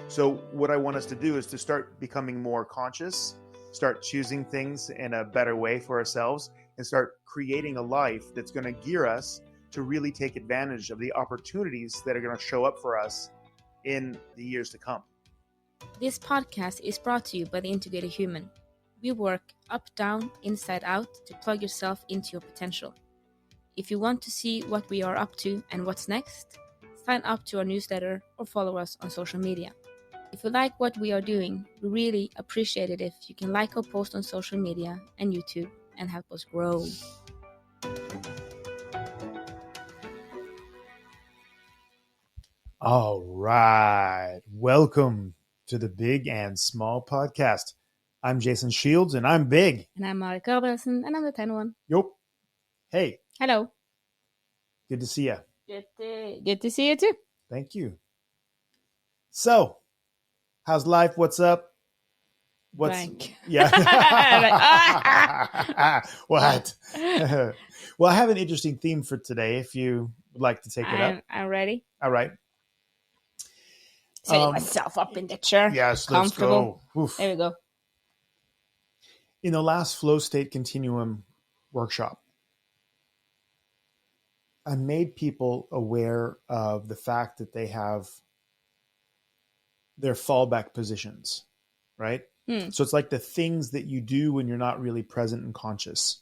So what I want us to do is to start becoming more conscious, start choosing things in a better way for ourselves, and start creating a life that's going to gear us to really take advantage of the opportunities that are going to show up for us in the years to come. This podcast is brought to you by the Integrated Human. We work up, down, inside out to plug yourself into your potential. If you want to see what we are up to and what's next, sign up to our newsletter or follow us on social media. If you like what we are doing, we really appreciate it if you can like our post on social media and YouTube and help us grow. All right. Welcome to the Big and Small Podcast. I'm Jason Shields and I'm big. And I'm Marit and I'm the 10 one. Yup. Hey. Hello. Good to see you. Good to see you too. Thank you. So, how's life? What's up? Blank. Yeah. What? Well, I have an interesting theme for today if you would like to take it up. I'm ready. All right. Setting myself up in the chair. Yes, comfortable. Let's go. Oof. There we go. In the last Flow State Continuum workshop, I made people aware of the fact that they have their fallback positions, right? So it's like the things that you do when you're not really present and conscious.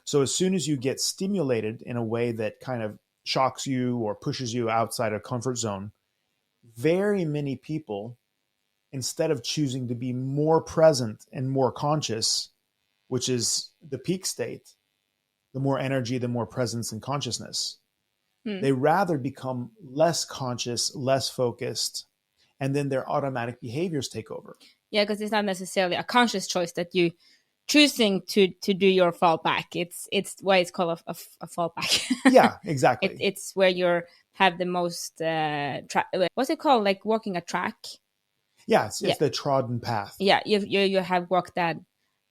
So as soon as you get stimulated in a way that kind of shocks you or pushes you outside a comfort zone, very many people, instead of choosing to be more present and more conscious, which is the peak state, the more energy, the more presence and consciousness, they rather become less conscious, less focused, and then their automatic behaviors take over. Yeah, because it's not necessarily a conscious choice that you choosing to do your fallback. It's why it's called a fallback. Yeah, exactly. It's where you have the most what's it called? Like walking a track. Yeah, it's the trodden path. Yeah, you have walked that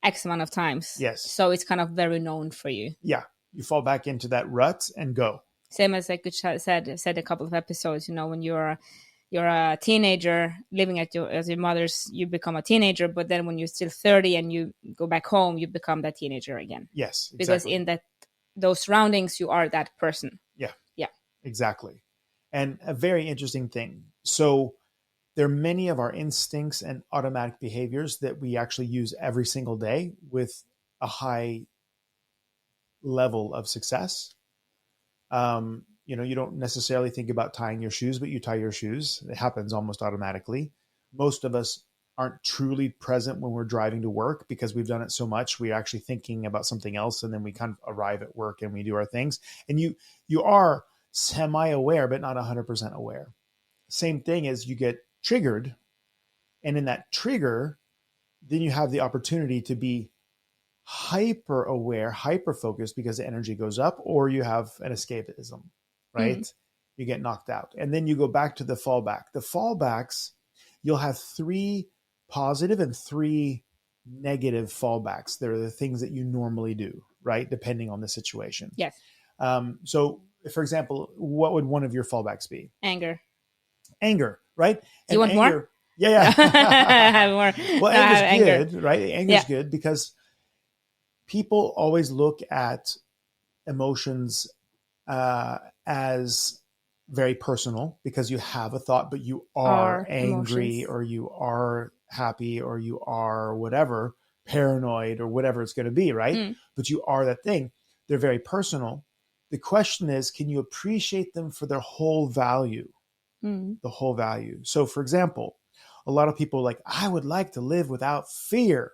X amount of times. Yes. So it's kind of very known for you. Yeah, you fall back into that rut and go. Same as like said a couple of episodes. You know, when you're a teenager living at your mother's, you become a teenager. But then when you're still 30 and you go back home, you become that teenager again. Yes, exactly. Because in those surroundings, you are that person. Yeah, exactly. And a very interesting thing. So there are many of our instincts and automatic behaviors that we actually use every single day with a high level of success. You don't necessarily think about tying your shoes, but you tie your shoes. It happens almost automatically. Most of us aren't truly present when we're driving to work because we've done it so much. We're actually thinking about something else, and then we kind of arrive at work and we do our things. And you are semi-aware, but not 100% aware. Same thing as you get triggered, and in that trigger, then you have the opportunity to be hyper aware, hyper focused because the energy goes up, or you have an escapism, right? You get knocked out. And then you go back to the fallback. The fallbacks, you'll have 3 positive and 3 negative fallbacks. They're the things that you normally do, right? Depending on the situation. Yes. So for example, what would one of your fallbacks be? Anger, right? Do you want anger, more? Yeah. Have more. Well, anger's good, right? Anger's good because people always look at emotions as very personal because you have a thought, but you are angry emotions. Or you are happy or you are whatever, paranoid or whatever it's going to be, right? But you are that thing. They're very personal. The question is, can you appreciate them for their whole value? The whole value. So for example, a lot of people are like, I would like to live without fear.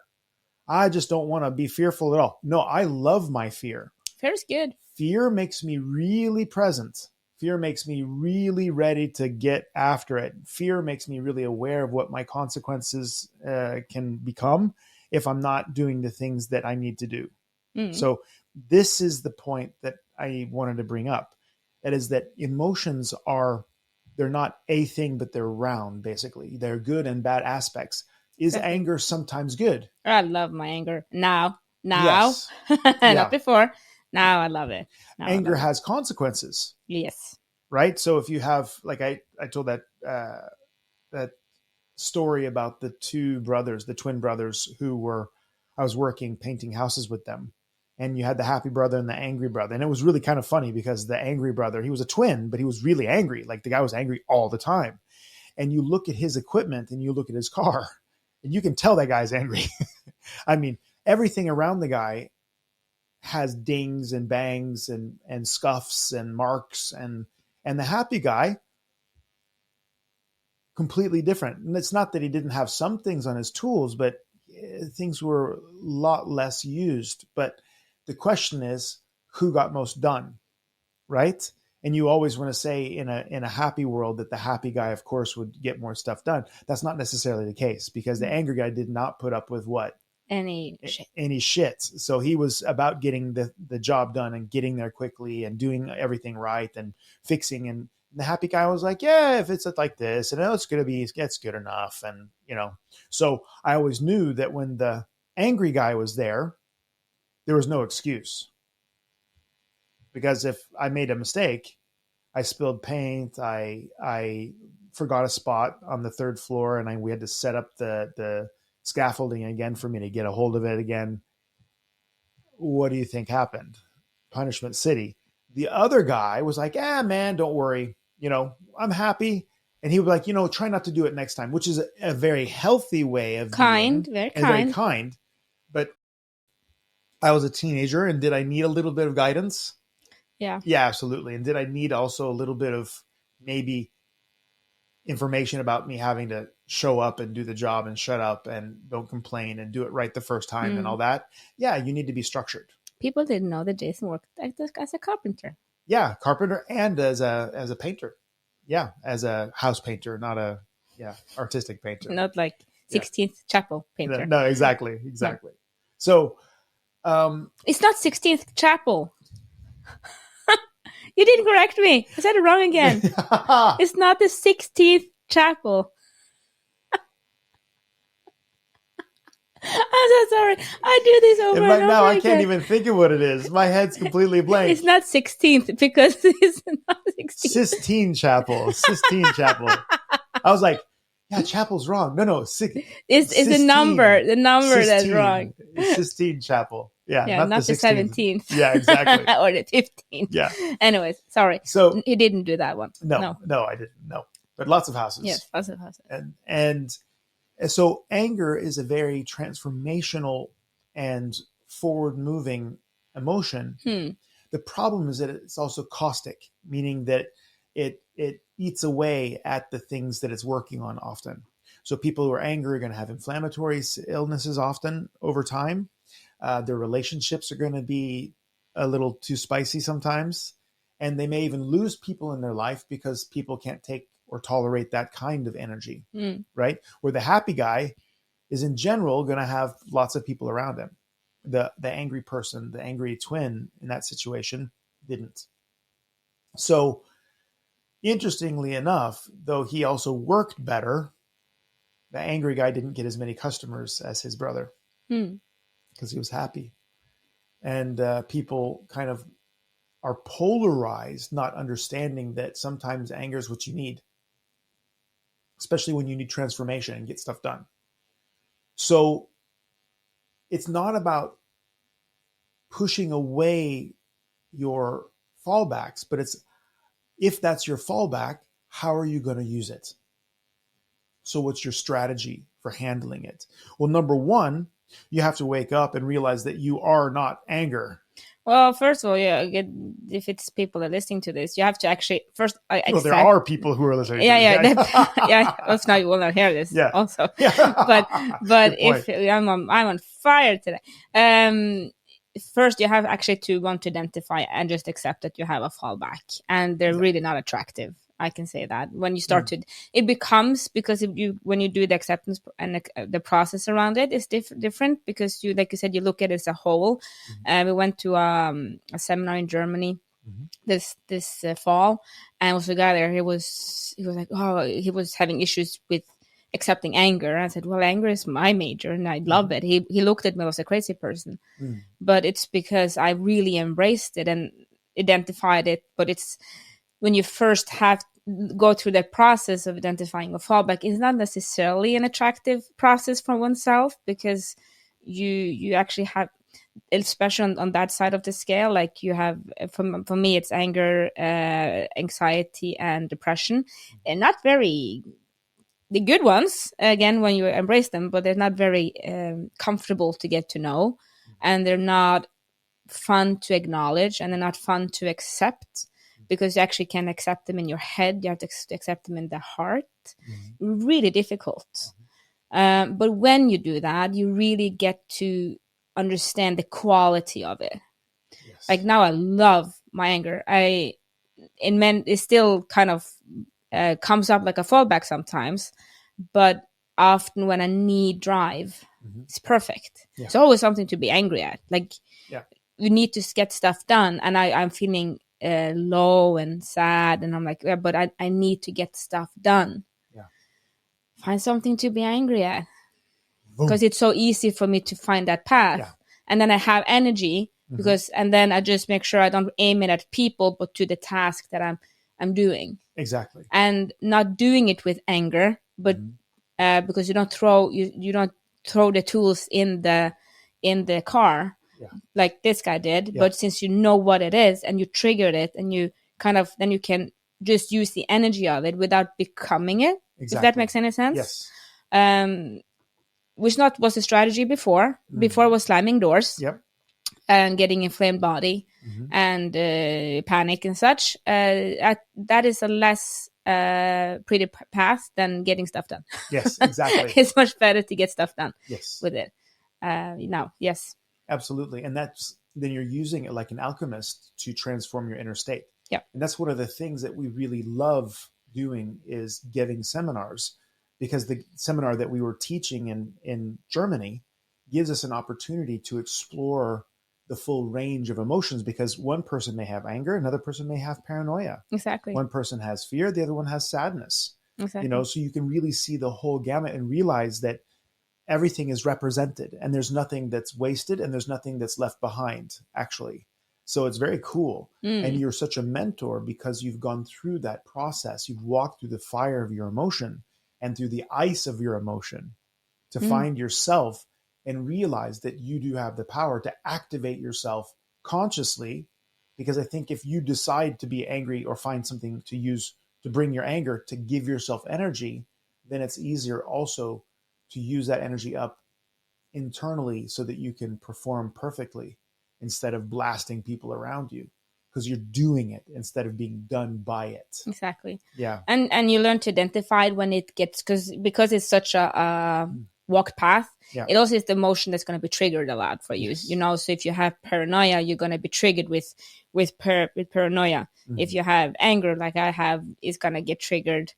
I just don't want to be fearful at all. No, I love my fear. Fear's good. Fear makes me really present. Fear makes me really ready to get after it. Fear makes me really aware of what my consequences can become if I'm not doing the things that I need to do. So this is the point that I wanted to bring up. That is that emotions they're not a thing, but they're round, basically. They're good and bad aspects. Is anger sometimes good? I love my anger. Now. Yes. Not before. Now I love it. Anger has consequences. Yes. Right? So if you have, like I told that story about the two brothers, the twin brothers I was working painting houses with them. And you had the happy brother and the angry brother. And it was really kind of funny because the angry brother, he was a twin, but he was really angry. Like the guy was angry all the time. And you look at his equipment and you look at his car and you can tell that guy's angry. I mean, everything around the guy has dings and bangs and scuffs and marks, and the happy guy, completely different. And it's not that he didn't have some things on his tools, but things were a lot less used. But the question is, who got most done, right? And you always want to say in a happy world that the happy guy, of course, would get more stuff done. That's not necessarily the case, because the angry guy did not put up with what? Any shit. So he was about getting the job done and getting there quickly and doing everything right and fixing. And the happy guy was like, yeah, if it's like this, and it's good enough. And, so I always knew that when the angry guy was there was no excuse. Because if I made a mistake, I spilled paint, I forgot a spot on the third floor, and we had to set up the scaffolding again for me to get a hold of it again. What do you think happened? Punishment City. The other guy was like, man, don't worry. I'm happy. And he was like, try not to do it next time, which is a very healthy way of very very kind. But I was a teenager, and did I need a little bit of guidance? Yeah. Yeah, absolutely. And did I need also a little bit of maybe information about me having to show up and do the job and shut up and don't complain and do it right the first time and all that? Yeah, you need to be structured. People didn't know that Jason worked as a carpenter. Yeah, carpenter and as a painter. Yeah, as a house painter, not a artistic painter. Not like 16th Chapel painter. No, exactly. No. So it's not 16th Chapel. You didn't correct me. I said it wrong again. It's not the 16th Chapel. I'm so sorry. I do this over and right over now, again. I can't even think of what it is. My head's completely blank. It's not 16th because it's not 16th. Sistine Chapel. I was like, yeah, chapel's wrong. No. It's the number. The number that's wrong. Sistine Chapel. Yeah, not the 17th. Yeah, exactly. Or the 15th. Yeah. Anyways, sorry. So he didn't do that one. No, I didn't. No, but lots of houses. Yes, lots of houses. And so anger is a very transformational and forward-moving emotion. The problem is that it's also caustic, meaning that it eats away at the things that it's working on often. So people who are angry are going to have inflammatory illnesses often over time. Their relationships are going to be a little too spicy sometimes. And they may even lose people in their life because people can't take or tolerate that kind of energy, right? Where the happy guy is in general going to have lots of people around him. The angry person, the angry twin in that situation didn't. So interestingly enough, though he also worked better, the angry guy didn't get as many customers as his brother because he was happy. And people kind of are polarized, not understanding that sometimes anger is what you need, especially when you need transformation and get stuff done. So it's not about pushing away your fallbacks, but it's, if that's your fallback, how are you going to use it? So what's your strategy for handling it? Well, number one, you have to wake up and realize that you are not anger. Well, first of all, if it's people that are listening to this, you have to actually first. Well, there are people who are listening. Yeah. If not, you will not hear this. Yeah. Also, yeah. but if I'm on fire today. First, you have actually to want to identify and just accept that you have a fallback, and they're really not attractive. I can say that when you start to, it becomes, because when you do the acceptance and the process around it is different, because you, like you said, you look at it as a whole. We went to a seminar in Germany this fall, and was a guy there. He was like, he was having issues with accepting anger. And I said, well, anger is my major and I love it. He looked at me as a crazy person, but it's because I really embraced it and identified it. But it's when you first have go through that process of identifying a fallback is not necessarily an attractive process for oneself, because you actually have, especially on that side of the scale, like you have, for me it's anger, anxiety and depression, and not very the good ones, again, when you embrace them, but they're not very comfortable to get to know, and they're not fun to acknowledge, and they're not fun to accept, because you actually can accept them in your head. You have to accept them in the heart. Really difficult. But when you do that, you really get to understand the quality of it. Yes. Like now I love my anger. It still kind of comes up like a fallback sometimes, but often when I need drive, it's perfect. Yeah. It's always something to be angry at. Like, yeah, you need to get stuff done, and I'm feeling low and sad, and I'm like, yeah, but I need to get stuff done. Yeah. Find something to be angry at, because it's so easy for me to find that path. Yeah. And then I have energy, because and then I just make sure I don't aim it at people, but to the task that I'm doing. Exactly. And not doing it with anger, but because you don't throw the tools in the car, like this guy did. But since you know what it is and you triggered it, and you then you can just use the energy of it without becoming it. Exactly. If that makes any sense. Yes. Which not was a strategy before. Before was slamming doors. Yep. And getting inflamed body and panic and such. That is a less pretty path than getting stuff done. Yes, exactly. It's much better to get stuff done. Yes. With it. Yes. Absolutely. And then you're using it like an alchemist to transform your inner state. Yeah. And that's one of the things that we really love doing, is giving seminars, because the seminar that we were teaching in Germany gives us an opportunity to explore the full range of emotions, because one person may have anger, another person may have paranoia. Exactly. One person has fear, the other one has sadness. Exactly. So you can really see the whole gamut and realize that everything is represented, and there's nothing that's wasted, and there's nothing that's left behind, actually. So it's very cool. And you're such a mentor, because you've gone through that process. You've walked through the fire of your emotion and through the ice of your emotion to find yourself and realize that you do have the power to activate yourself consciously. Because I think if you decide to be angry, or find something to use to bring your anger, to give yourself energy, then it's easier also to use that energy up internally, so that you can perform perfectly instead of blasting people around you, because you're doing it instead of being done by it. Exactly. Yeah. And you learn to identify when it gets, because it's such a walked path. Yeah. It also is the emotion that's going to be triggered a lot for you. Yes. So if you have paranoia, you're going to be triggered with paranoia. If you have anger, like I have, it's going to get triggered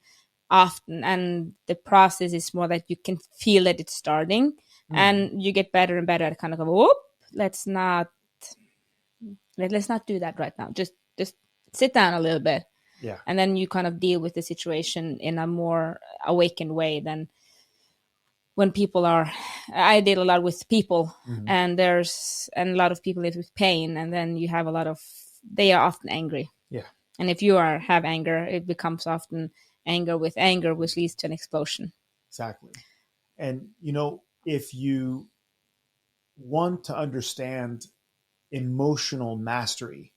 often. And the process is more that you can feel that it's starting, and you get better and better at kind of go, whoop, let's not do that right now. Just sit down a little bit. Yeah. And then you kind of deal with the situation in a more awakened way than when people are. I deal a lot with people, and a lot of people live with pain, and then you have they are often angry. Yeah. And if you have anger, it becomes often anger with anger, which leads to an explosion. Exactly. And, if you want to understand emotional mastery,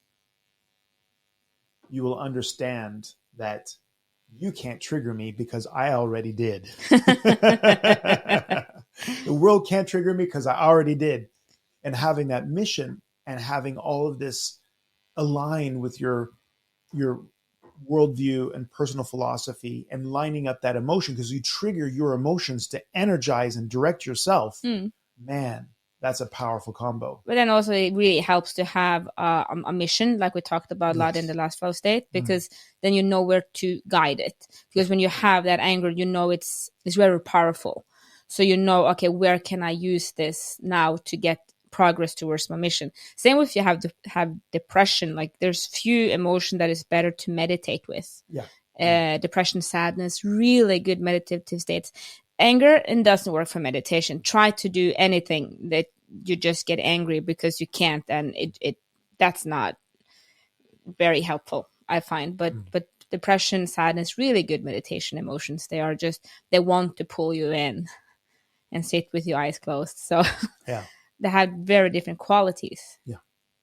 you will understand that you can't trigger me, because I already did. The world can't trigger me, because I already did. And having that mission, and having all of this align with your worldview and personal philosophy, and lining up that emotion, because you trigger your emotions to energize and direct yourself. Man, that's a powerful combo. But then also it really helps to have a mission, like we talked about a lot in the last flow state, because then you know where to guide it. Because when you have that anger, it's very powerful. So okay, where can I use this now to get progress towards my mission? Same if you have depression. Like, there's few emotion that is better to meditate with. Depression, sadness, really good meditative states. Anger, and doesn't work for meditation. Try to do anything that you just get angry because you can't, and that's not very helpful, I find. But depression, sadness, really good meditation emotions. They are just, they want to pull you in and sit with your eyes closed. So Yeah. they have very different qualities. Yeah.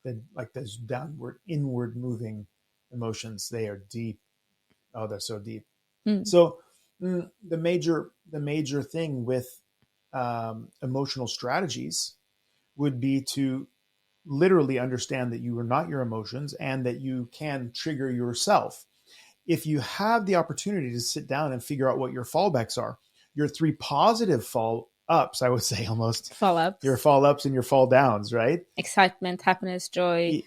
Then like those downward, inward moving emotions, they are deep. Oh, they're so deep. So the major thing with emotional strategies would be to literally understand that you are not your emotions and that you can trigger yourself. If you have the opportunity to sit down and figure out what your fallbacks are, your 3 positive fall ups, I would say almost, Follow-ups. your fall ups and your fall downs, right? Excitement, happiness, joy,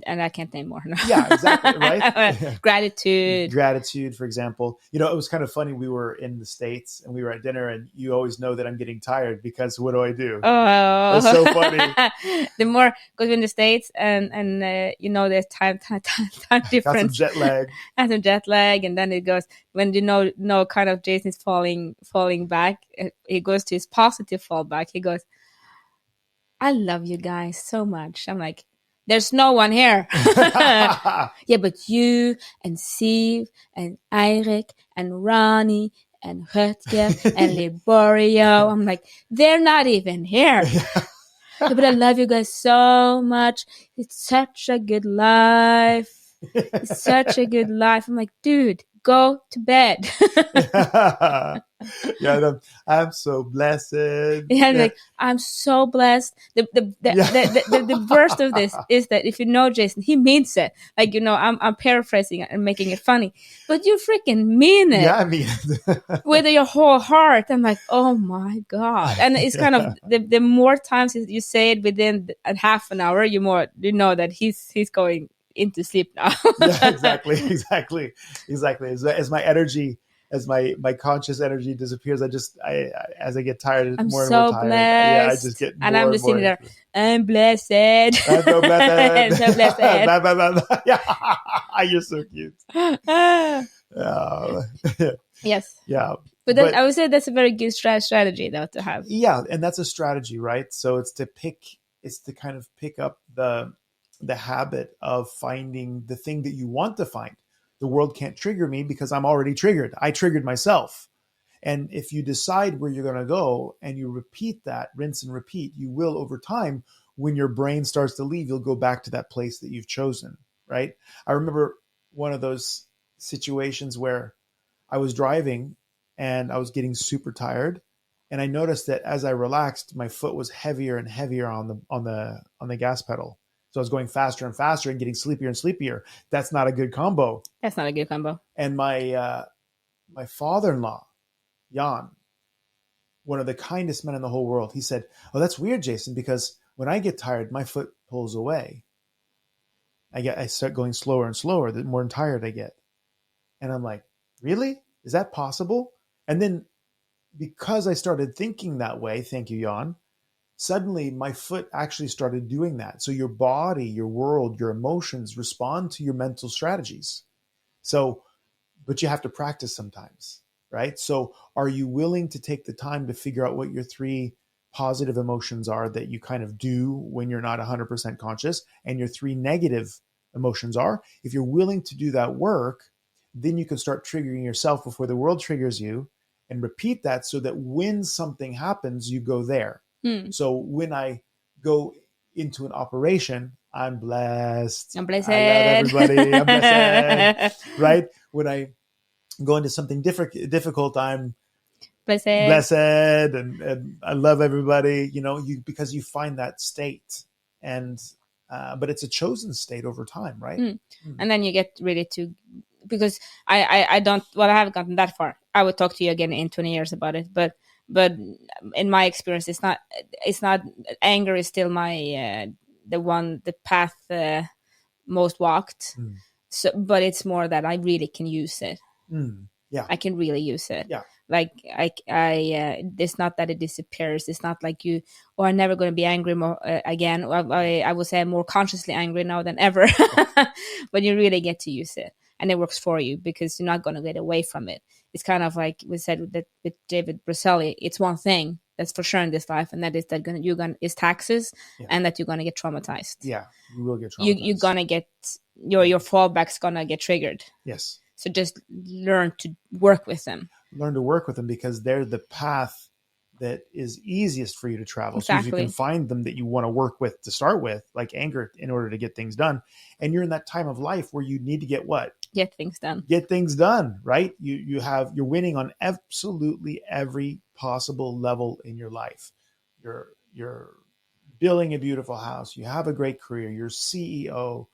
and I can't name more. No. Yeah, exactly, right? Gratitude, for example. You know, it was kind of funny. We were in the States and we were at dinner, and you always know that I'm getting tired because what do? Oh, it's so funny. The more, because we're in the States and you know, there's time difference. Got some jet lag. And some jet lag, and then it goes, when you know kind of Jason is falling back, he goes to his positive fallback. He goes, I love you guys so much. I'm like, there's no one here. Yeah, but you and Steve and Eirik and Ronnie and Rutger and Liborio. I'm like, they're not even here. Yeah, but I love you guys so much. It's such a good life. It's such a good life. I'm like, dude, go to bed. Yeah, I'm so blessed. Yeah, like, I'm so blessed. The worst of this is that if you know Jason, he means it. Like, you know, I'm paraphrasing it and making it funny, but you freaking mean it. Yeah, I mean with your whole heart. I'm like, oh my God. And it's kind of the more times you say it within a half an hour, you know that he's going into sleep now. Yeah, exactly. As my energy, as my conscious energy disappears, as I get tired, I'm more so and more tired. blessed. Yeah, I just get more and just more sitting there. I'm blessed. I'm so blessed. so blessed. Blah, blah, blah. Yeah, you're so cute. Yes. Yeah. But I would say that's a very good strategy, though, to have. Yeah, and that's a strategy, right? So it's to kind of pick up the habit of finding the thing that you want to find. The world can't trigger me because I'm already triggered. I triggered myself. And if you decide where you're going to go and you repeat that, rinse and repeat, you will over time, when your brain starts to leave, you'll go back to that place that you've chosen, right? I remember one of those situations where I was driving and I was getting super tired, and I noticed that as I relaxed, my foot was heavier and heavier on the gas pedal. So I was going faster and faster and getting sleepier and sleepier. That's not a good combo. That's not a good combo. And my father-in-law, Jan, one of the kindest men in the whole world, he said, "Oh, that's weird, Jason, because when I get tired, my foot pulls away. I start going slower and slower the more tired I get." And I'm like, really? Is that possible? And then because I started thinking that way, thank you, Jan, suddenly my foot actually started doing that. So your body, your world, your emotions respond to your mental strategies. So, but you have to practice sometimes, right? So are you willing to take the time to figure out what your 3 positive emotions are that you kind of do when you're not 100% conscious, and your 3 negative emotions are? If you're willing to do that work, then you can start triggering yourself before the world triggers you, and repeat that so that when something happens, you go there. So when I go into an operation, I'm blessed. I'm blessed. I love everybody. I'm blessed. Right? When I go into something difficult, I'm blessed and I love everybody, you know, because you find that state, and but it's a chosen state over time, right? And then you get ready to, because I haven't gotten that far. I would talk to you again in 20 years about it, but in my experience, it's not anger is still my the path most walked. So, but it's more that I really can use it. Yeah, I can really use it. Yeah, like I it's not that it disappears. It's not like I'm never going to be angry more again. I would say I'm more consciously angry now than ever. But you really get to use it, and it works for you because you're not going to get away from it. It's kind of like we said with David Brusselli. It's one thing that's for sure in this life, and that is that is taxes, and that you're gonna get traumatized. Yeah, you will get traumatized. You're gonna get your fallback's gonna get triggered. Yes. So just learn to work with them. Learn to work with them because they're the path that is easiest for you to travel. So if you can find them that you want to work with to start with, like anger, in order to get things done, and you're in that time of life where you need to get what? Get things done. Get things done, right? You're winning on absolutely every possible level in your life. You're building a beautiful house. You have a great career. You're CEO.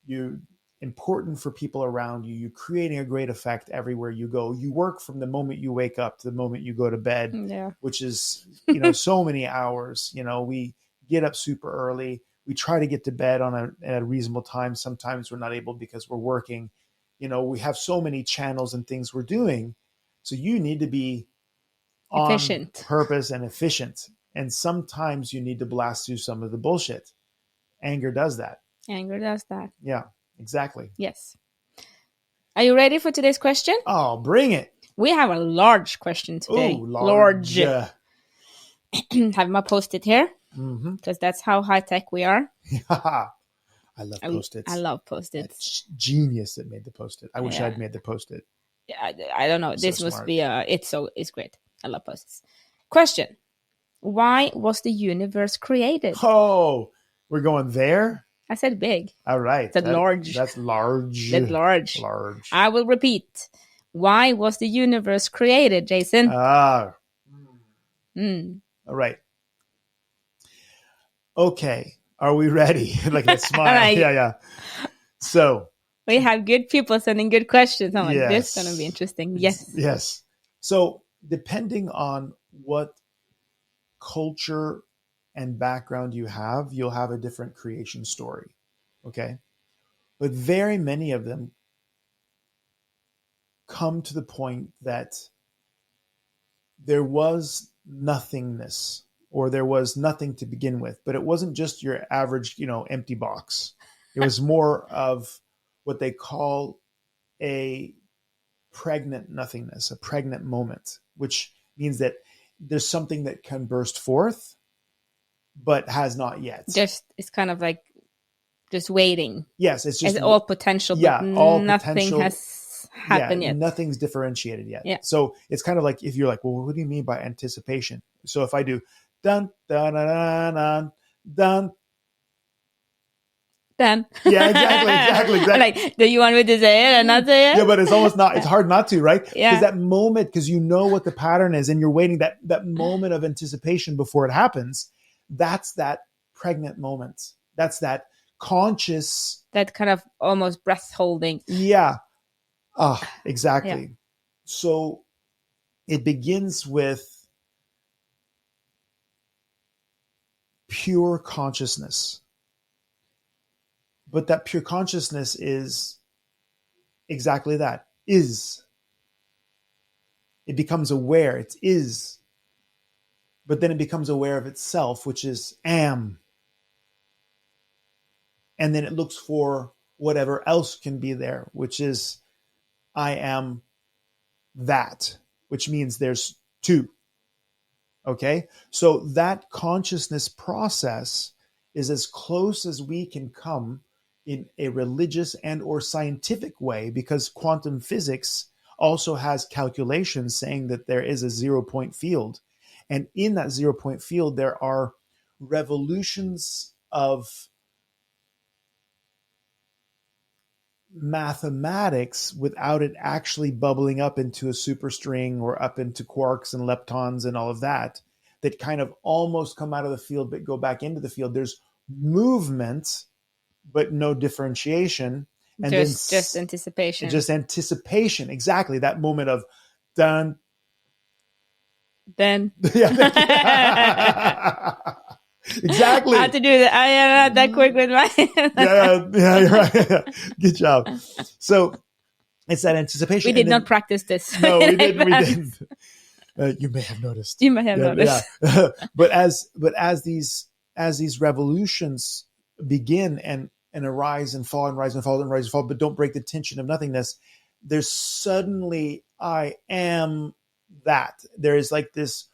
You're important for people around you. You're creating a great effect everywhere you go. You work from the moment you wake up to the moment you go to bed, which is, so many hours. We get up super early. We try to get to bed at a reasonable time. Sometimes we're not able because we're working. We have so many channels and things we're doing. So you need to be efficient, on purpose and efficient. And sometimes you need to blast through some of the bullshit. Anger does that. Yeah, exactly. Yes. Are you ready for today's question? Oh, bring it. We have a large question today. Oh, large. Have my post-it here because that's how high-tech we are. I love post-its. I love post-its. That's genius that made the post-it. I wish I'd made the post-it. I don't know. This must be it's great. I love post-its. Question. Why was the universe created? Oh, we're going there? I said big. All right. That's large. That's large. That's large. Large. I will repeat. Why was the universe created, Jason? All right. Okay. Are we ready? Like that smile. Right. Yeah. So we have good people sending good questions. I'm like, this is going to be interesting. Yes. So depending on what culture and background you have, you'll have a different creation story. Okay. But very many of them come to the point that there was nothingness, or there was nothing to begin with, but it wasn't just your average, empty box. It was more of what they call a pregnant nothingness, a pregnant moment, which means that there's something that can burst forth, but has not yet. It's kind of like just waiting. Yes, it's just all potential. Yeah, but all nothing potential has happened yet. Nothing's differentiated yet. Yeah. So it's kind of like if you're like, well, what do you mean by anticipation? So if I do dun dun dun dun dun. Then. Yeah, exactly. Like, do you want me to say it and not say it? Yeah, but it's almost not. It's hard not to, right? Yeah. Because that moment, because you know what the pattern is, and you're waiting that moment of anticipation before it happens. That's that pregnant moment. That's that conscious. That kind of almost breath holding. Yeah. Exactly. Yeah. So it begins with pure consciousness. But that pure consciousness is exactly that. Is. It becomes aware. It is. But then it becomes aware of itself, which is am. And then it looks for whatever else can be there, which is I am that, which means there's two. Okay? So that consciousness process is as close as we can come in a religious and or scientific way, because quantum physics also has calculations saying that there is a 0-point field. And in that 0-point field, there are revolutions of mathematics without it actually bubbling up into a superstring or up into quarks and leptons and all of that kind of almost come out of the field but go back into the field. There's movement, but no differentiation. And just anticipation. Just anticipation. Exactly. That moment of done. Then. Exactly. I have to do that. I am not that quick with my. Yeah, you're right. Good job. So it's that anticipation. We did not practice this. No, we didn't. You may have noticed. You may have noticed. Yeah. but as these revolutions begin and arise and fall and rise and fall and rise and fall, but don't break the tension of nothingness, there's suddenly I am that. There is like this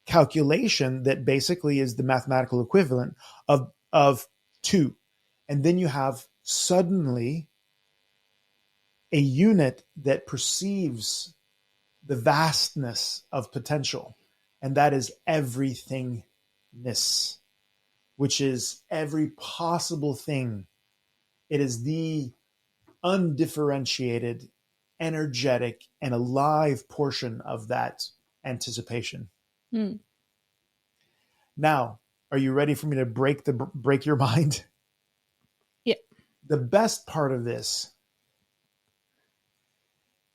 calculation that basically is the mathematical equivalent of two. And then you have suddenly a unit that perceives the vastness of potential, and that is everythingness, which is every possible thing. It is the undifferentiated, energetic, and alive portion of that anticipation. Now, are you ready for me to break your mind? Yeah. The best part of this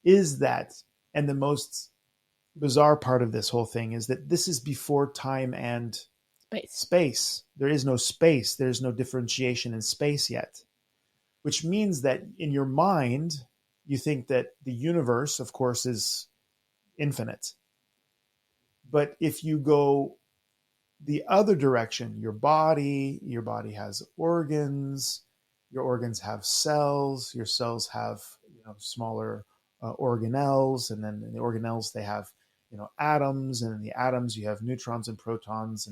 is that, and the most bizarre part of this whole thing is that this is before time and space. There is no space. There's no differentiation in space yet, which means that in your mind, you think that the universe, of course, is infinite. But if you go the other direction, your body has organs, your organs have cells, your cells have smaller organelles, and then in the organelles they have atoms, and in the atoms you have neutrons and protons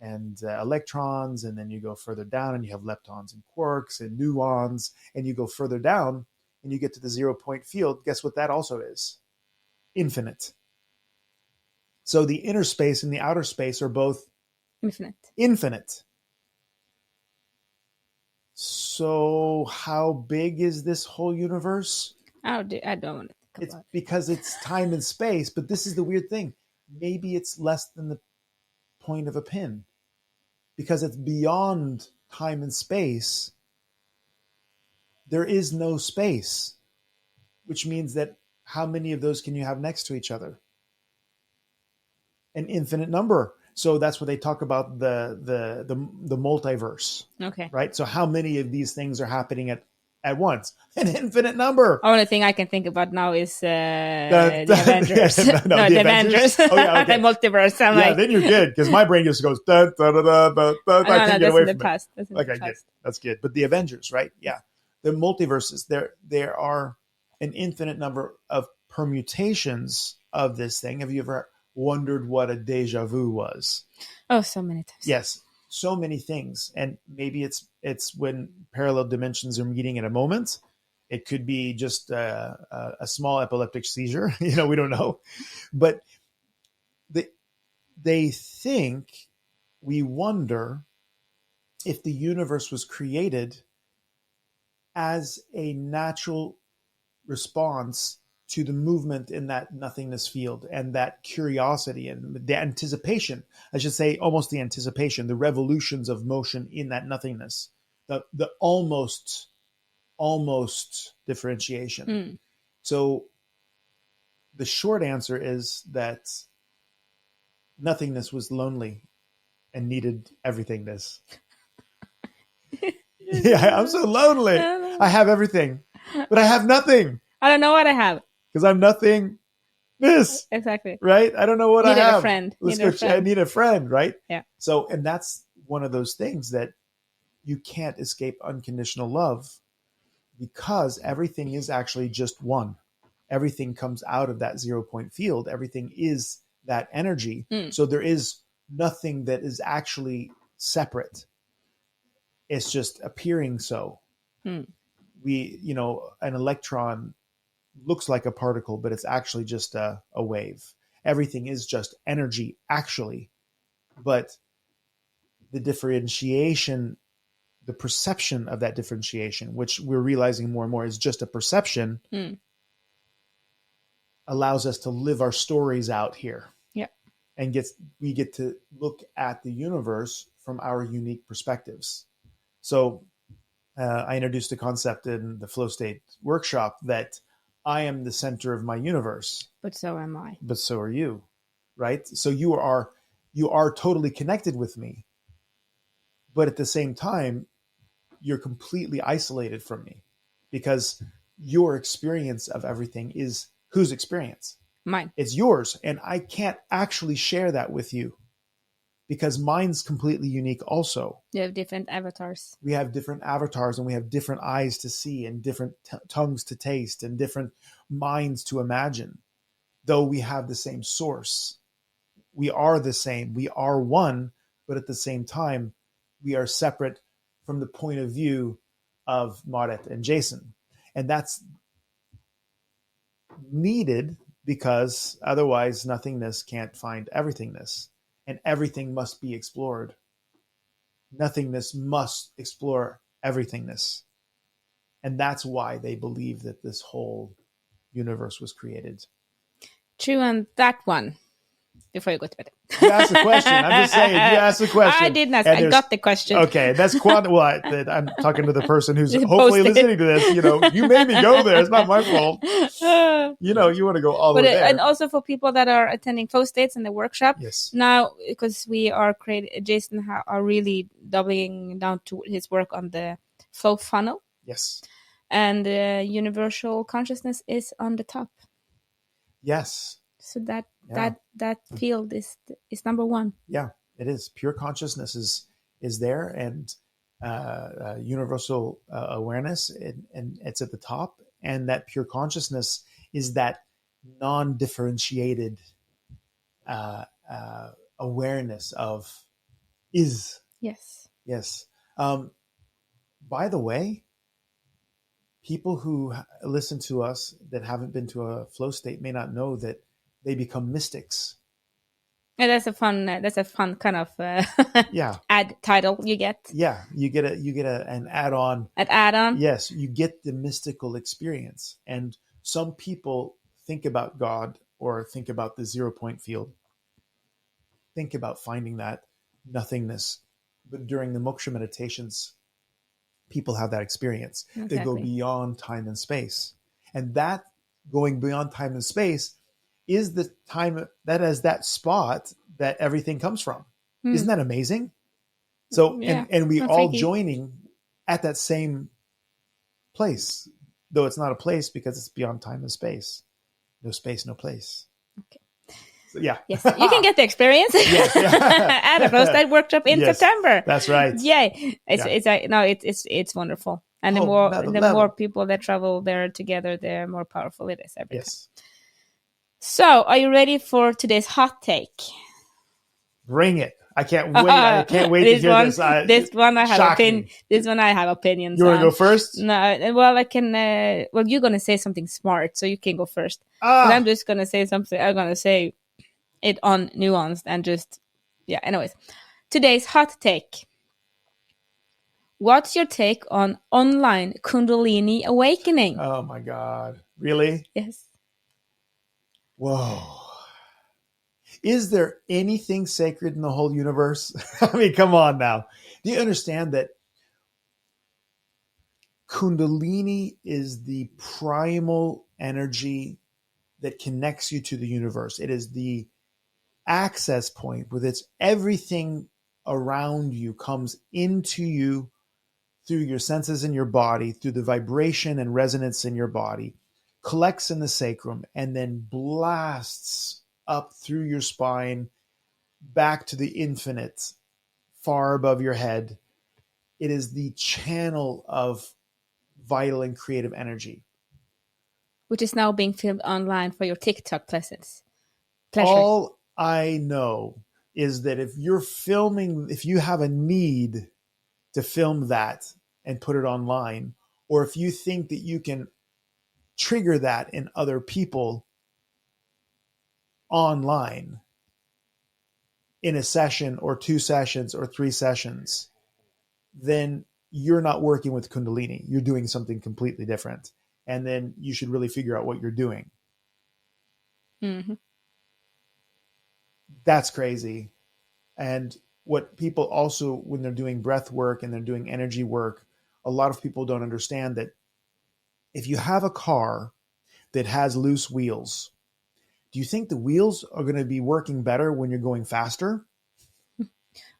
and electrons, and then you go further down and you have leptons and quarks and muons, and you go further down and you get to the 0 point field. Guess what that also is? Infinite. So the inner space and the outer space are both infinite. So how big is this whole universe? I don't want to think about it. Because it's time and space, but this is the weird thing. Maybe it's less than the point of a pin, because it's beyond time and space. There is no space, which means that how many of those can you have next to each other? An infinite number. So that's what they talk about, the multiverse. Okay. Right? So how many of these things are happening at once? An infinite number. The only thing I can think about now is the Avengers. The Avengers. Oh, yeah, okay. The multiverse. Then you're good, because my brain just goes da da da da da. I can't get away from it. Okay, good. That's good. But the Avengers, right? Yeah, the multiverses. There are an infinite number of permutations of this thing. Have you ever wondered what a deja vu was? Oh, so many times. Yes, so many things. And maybe it's when parallel dimensions are meeting at a moment. It could be just a small epileptic seizure. We don't know. But they think, we wonder if the universe was created as a natural response to the movement in that nothingness field, and that curiosity and the anticipation, I should say, almost the anticipation, the revolutions of motion in that nothingness, the almost differentiation. So the short answer is that nothingness was lonely and needed everythingness. Yeah, I'm so lonely. I have everything, but I have nothing. I don't know what I have. Because I'm nothing. This exactly right. I don't know what I have. A friend. I need a friend, right? Yeah. So, and that's one of those things that you can't escape unconditional love, because everything is actually just one. Everything comes out of that 0 point field. Everything is that energy. So there is nothing that is actually separate. It's just appearing so. We, an electron looks like a particle, but it's actually just a wave. Everything is just energy, actually. But the differentiation, the perception of that differentiation, which we're realizing more and more is just a perception, allows us to live our stories out here. Yeah. And we get to look at the universe from our unique perspectives. So I introduced a concept in the Flow State workshop that I am the center of my universe. But so am I. But so are you, right? So you are totally connected with me. But at the same time, you're completely isolated from me, because your experience of everything is whose experience? Mine. It's yours. And I can't actually share that with you, because mine's completely unique also. You have different avatars. We have different avatars, and we have different eyes to see, and different tongues to taste, and different minds to imagine. Though we have the same source. We are the same. We are one, but at the same time, we are separate from the point of view of Marit and Jason. And that's needed because otherwise nothingness can't find everythingness, and everything must be explored. Nothingness must explore everythingness. And that's why they believe that this whole universe was created. True on that one. Before you go to bed. You asked the question. I'm just saying, you asked the question. I didn't ask. I got the question. Okay, that's quantum. Well, I'm talking to the person who's hopefully listening to this. You made me go there. It's not my fault. You want to go all the way there. And also for people that are attending flow states in the workshop. Yes. Now, because we are Jason are really doubling down to his work on the flow funnel. Yes. And universal consciousness is on the top. Yes. So that field is number one. Yeah, it is. Pure consciousness is there, and universal awareness, and it's at the top. And that pure consciousness is that non-differentiated awareness of is. Yes. Yes. By the way, people who listen to us that haven't been to a flow state may not know that they become mystics. Yeah, that's a fun kind of ad title you get. Yeah, you get an add-on. An add-on. Yes, you get the mystical experience. And some people think about God or think about the 0 point field. Think about finding that nothingness. But during the moksha meditations, people have that experience. Exactly. They go beyond time and space. And that going beyond time and space is the time that is that spot that everything comes from. Isn't that amazing? So, and we all joining at that same place, though it's not a place because it's beyond time and space. No space, no place. Okay. So, yeah. Yes, you can get the experience at a flow state workshop in September. That's right. Yay! It's wonderful. And the more people that travel there together, the more powerful it is every time. So, are you ready for today's hot take? Bring it. I can't wait. I can't wait to hear this. This one I have opinions. You want to go first? No. Well, I can. Well, you're going to say something smart, so you can go first. But I'm just going to say something. I'm going to say it on nuanced and just, anyways. Today's hot take. What's your take on online Kundalini awakening? Oh my God. Really? Yes. Whoa. Is there anything sacred in the whole universe? I mean, come on now. Do you understand that Kundalini is the primal energy that connects you to the universe? It is the access point with its everything around you comes into you through your senses in your body, through the vibration and resonance in your body, collects in the sacrum, and then blasts up through your spine, back to the infinite, far above your head. It is the channel of vital and creative energy. Which is now being filmed online for your TikTok pleasure. All I know is that if you have a need to film that and put it online, or if you think that you can trigger that in other people online in a session or 2 sessions or 3 sessions, then you're not working with Kundalini. You're doing something completely different. And then you should really figure out what you're doing. Mm-hmm. That's crazy. And what people also, when they're doing breath work and they're doing energy work, a lot of people don't understand that if you have a car that has loose wheels, do you think the wheels are going to be working better when you're going faster?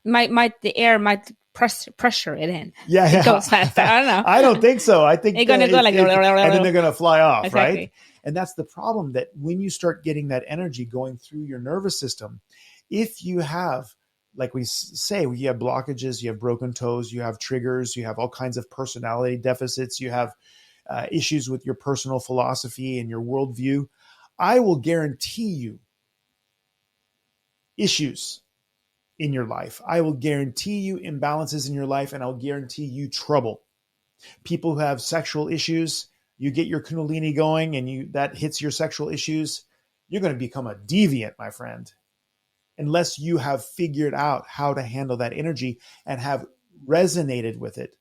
The air might pressure it in. Yeah, it goes faster. I don't know. I don't think so. I think they're going to go like, and then they're going to fly off, exactly. Right? And that's the problem, that when you start getting that energy going through your nervous system, if you have, like we say, you have blockages, you have broken toes, you have triggers, you have all kinds of personality deficits, you have issues with your personal philosophy and your worldview, I will guarantee you issues in your life. I will guarantee you imbalances in your life, and I'll guarantee you trouble. People who have sexual issues, you get your Kundalini going and that hits your sexual issues, you're going to become a deviant, my friend, unless you have figured out how to handle that energy and have resonated with it.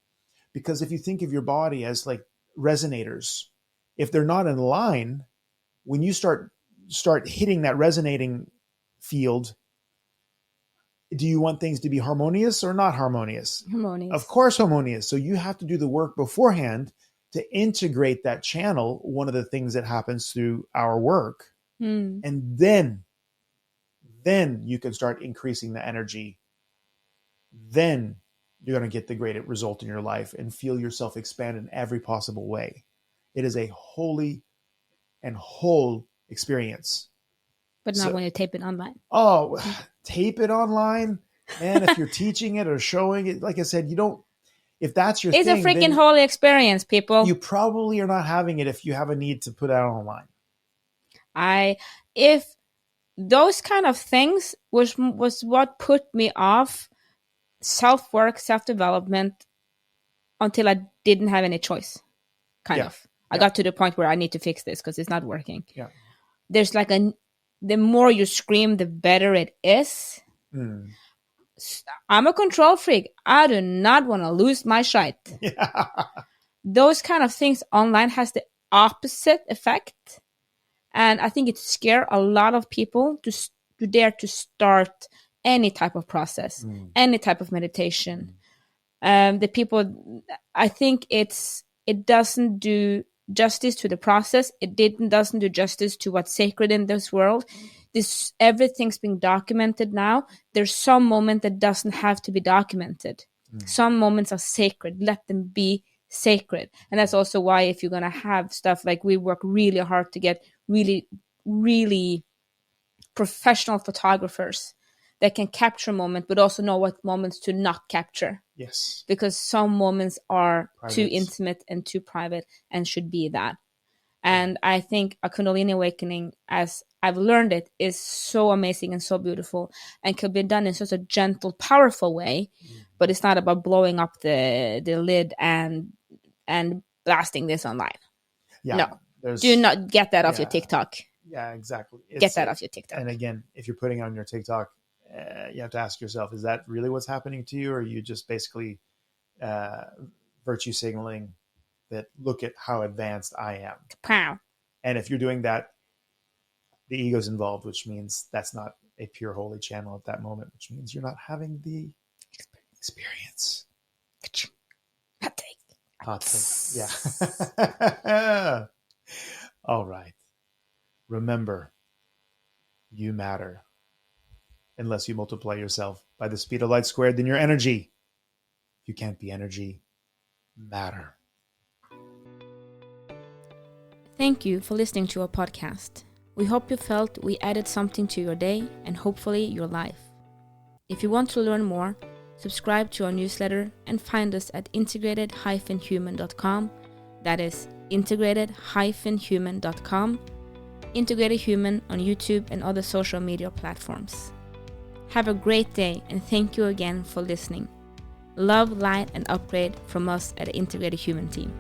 Because if you think of your body as like resonators, if they're not in line, when you start hitting that resonating field, do you want things to be harmonious or not harmonious? Harmonious. Of course, harmonious. So you have to do the work beforehand to integrate that channel. One of the things that happens through our work, and then you can start increasing the energy. Then you're going to get the great result in your life and feel yourself expand in every possible way. It is a holy and whole experience. But not when you tape it online. Oh, tape it online, man. If you're teaching it or showing it, like I said, you don't. If that's your it's thing, a freaking holy experience, people. You probably are not having it if you have a need to put it out online. If those kind of things was what put me off self-work, self-development until I didn't have any choice. Kind of. I got to the point where I need to fix this because it's not working. Yeah. There's like the more you scream, the better it is. I'm a control freak. I do not want to lose my shit. Yeah. Those kind of things online has the opposite effect. And I think it scares a lot of people to dare to start any type of process, any type of meditation. The people, I think it doesn't do justice to the process. It doesn't do justice to what's sacred in this world. Everything's being documented now. There's some moment that doesn't have to be documented. Some moments are sacred. Let them be sacred. And that's also why if you're going to have stuff like we work really hard to get really, really professional photographers that can capture a moment, but also know what moments to not capture. Yes. Because some moments are private. Too intimate and too private and should be that. And I think a Kundalini awakening, as I've learned it, is so amazing and so beautiful and can be done in such a gentle, powerful way. But it's not about blowing up the lid and blasting this online. Yeah. No. Do not get that off your TikTok. Yeah, exactly. Get that off your TikTok. And again, if you're putting it on your TikTok, you have to ask yourself, is that really what's happening to you? Or are you just basically virtue signaling that look at how advanced I am? Pow. And if you're doing that, the ego's involved, which means that's not a pure holy channel at that moment, which means you're not having the experience. Hot take. Yeah. All right. Remember, you matter. Unless you multiply yourself by the speed of light squared, then your energy. You can't be energy. Matter. Thank you for listening to our podcast. We hope you felt we added something to your day and hopefully your life. If you want to learn more, subscribe to our newsletter and find us at integrated-human.com. That is integrated-human.com. Integrated Human on YouTube and other social media platforms. Have a great day and thank you again for listening. Love, light, and upgrade from us at the Integrated Human team.